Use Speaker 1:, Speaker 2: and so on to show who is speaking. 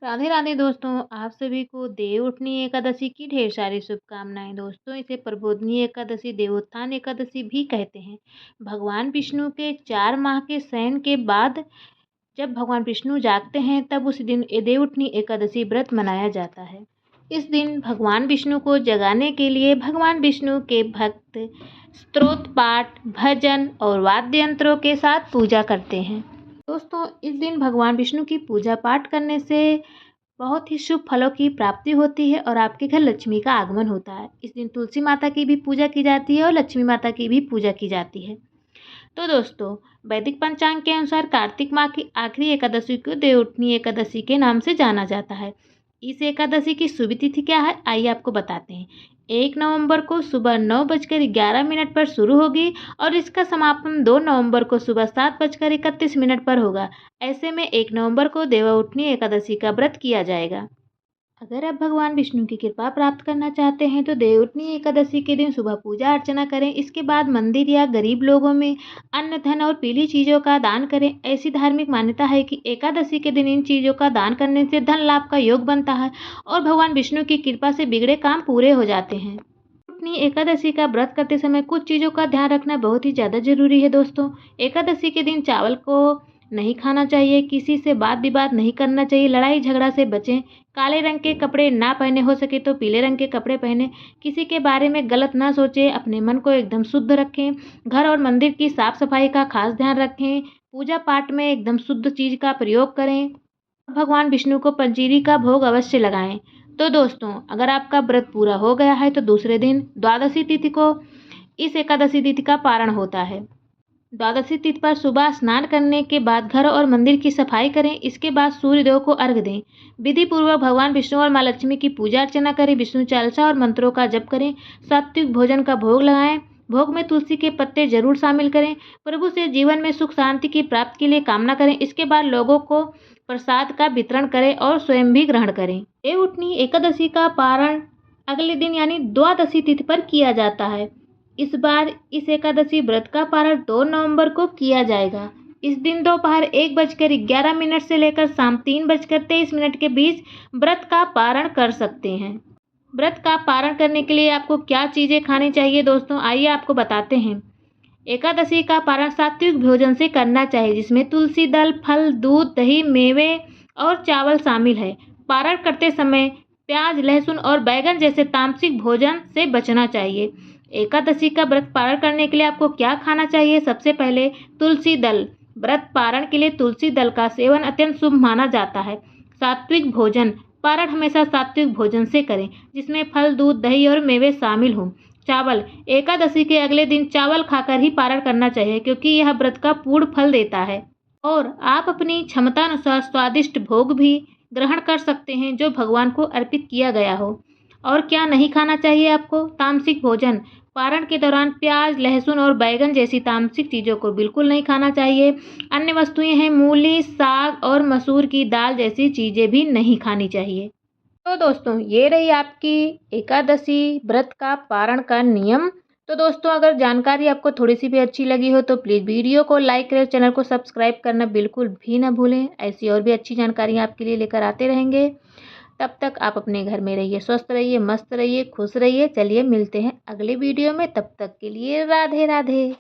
Speaker 1: राधे राधे दोस्तों, आप सभी को देवउठनी एकादशी की ढेर सारी शुभकामनाएं। दोस्तों, इसे प्रबोधनी एकादशी, देवोत्थान एकादशी भी कहते हैं। भगवान विष्णु के 4 माह के शयन के बाद जब भगवान विष्णु जागते हैं तब उस दिन देवउठनी एकादशी व्रत मनाया जाता है। इस दिन भगवान विष्णु को जगाने के लिए भगवान विष्णु के भक्त स्तोत्र पाठ, भजन और वाद्य यंत्रों के साथ पूजा करते हैं। दोस्तों, इस दिन भगवान विष्णु की पूजा पाठ करने से बहुत ही शुभ फलों की प्राप्ति होती है और आपके घर लक्ष्मी का आगमन होता है। इस दिन तुलसी माता की भी पूजा की जाती है और लक्ष्मी माता की भी पूजा की जाती है। तो दोस्तों, वैदिक पंचांग के अनुसार कार्तिक माह की आखिरी एकादशी को देवउठनी एकादशी के नाम से जाना जाता है। इस एकादशी की शुभ तिथि क्या है, आइए आपको बताते हैं। 1 नवंबर को सुबह 9:11 पर शुरू होगी और इसका समापन 2 नवंबर को सुबह 7:31 पर होगा। ऐसे में 1 नवंबर को देवउठनी एकादशी का व्रत किया जाएगा। अगर आप भगवान विष्णु की कृपा प्राप्त करना चाहते हैं तो देवउठनी एकादशी के दिन सुबह पूजा अर्चना करें। इसके बाद मंदिर या गरीब लोगों में अन्न, धन और पीली चीज़ों का दान करें। ऐसी धार्मिक मान्यता है कि एकादशी के दिन इन चीज़ों का दान करने से धन लाभ का योग बनता है और भगवान विष्णु की कृपा से बिगड़े काम पूरे हो जाते हैं। अपनी एकादशी का व्रत करते समय कुछ चीज़ों का ध्यान रखना बहुत ही ज़्यादा जरूरी है। दोस्तों, एकादशी के दिन चावल को नहीं खाना चाहिए, किसी से बात विवाद नहीं करना चाहिए, लड़ाई झगड़ा से बचें, काले रंग के कपड़े ना पहने, हो सके तो पीले रंग के कपड़े पहने, किसी के बारे में गलत ना सोचें, अपने मन को एकदम शुद्ध रखें, घर और मंदिर की साफ सफाई का खास ध्यान रखें, पूजा पाठ में एकदम शुद्ध चीज़ का प्रयोग करें, भगवान विष्णु को पंजीरी का भोग अवश्य लगाएं। तो दोस्तों, अगर आपका व्रत पूरा हो गया है तो दूसरे दिन द्वादशी तिथि को इस एकादशी तिथि का पारण होता है। द्वादशी तिथि पर सुबह स्नान करने के बाद घर और मंदिर की सफाई करें। इसके बाद सूर्यदेव को अर्घ्य दें। विधि पूर्वक भगवान विष्णु और माँ लक्ष्मी की पूजा अर्चना करें। विष्णु चालीसा और मंत्रों का जप करें। सात्विक भोजन का भोग लगाएं। भोग में तुलसी के पत्ते जरूर शामिल करें। प्रभु से जीवन में सुख शांति की प्राप्ति के लिए कामना करें। इसके बाद लोगों को प्रसाद का वितरण करें और स्वयं भी ग्रहण करें। देवउठनी एकादशी का पारण अगले दिन यानी द्वादशी तिथि पर किया जाता है। इस बार इस एकादशी व्रत का पारण 2 नवंबर को किया जाएगा। इस दिन दोपहर 1:11 से लेकर शाम 3:23 के बीच व्रत का पारण कर सकते हैं। व्रत का पारण करने के लिए आपको क्या चीज़ें खानी चाहिए दोस्तों, आइए आपको बताते हैं। एकादशी का पारण सात्विक भोजन से करना चाहिए, जिसमें तुलसी दल, फल, दूध, दही, मेवे और चावल शामिल है। पारण करते समय प्याज, लहसुन और बैगन जैसे तामसिक भोजन से बचना चाहिए। एकादशी का व्रत पारण करने के लिए आपको क्या खाना चाहिए? सबसे पहले तुलसी दल। व्रत पारण के लिए तुलसी दल का सेवन अत्यंत शुभ माना जाता है। सात्विक भोजन। पारण हमेशा सात्विक भोजन से करें, जिसमें फल, दूध, दही और मेवे शामिल हों। चावल। एकादशी के अगले दिन चावल खाकर ही पारण करना चाहिए, क्योंकि यह व्रत का पूर्ण फल देता है। और आप अपनी क्षमतानुसार स्वादिष्ट भोग भी ग्रहण कर सकते हैं जो भगवान को अर्पित किया गया हो। और क्या नहीं खाना चाहिए आपको? तामसिक भोजन। पारण के दौरान प्याज, लहसुन और बैगन जैसी तामसिक चीज़ों को बिल्कुल नहीं खाना चाहिए। अन्य वस्तुएं हैं मूली, साग और मसूर की दाल जैसी चीज़ें भी नहीं खानी चाहिए। तो दोस्तों, ये रही आपकी एकादशी व्रत का पारण का नियम। तो दोस्तों, अगर जानकारी आपको थोड़ी सी भी अच्छी लगी हो तो प्लीज़ वीडियो को लाइक करें, चैनल को सब्सक्राइब करना बिल्कुल भी ना भूलें। ऐसी और भी अच्छी जानकारी आपके लिए लेकर आते रहेंगे। तब तक आप अपने घर में रहिए, स्वस्थ रहिए, मस्त रहिए, खुश रहिए। चलिए मिलते हैं अगले वीडियो में, तब तक के लिए राधे राधे।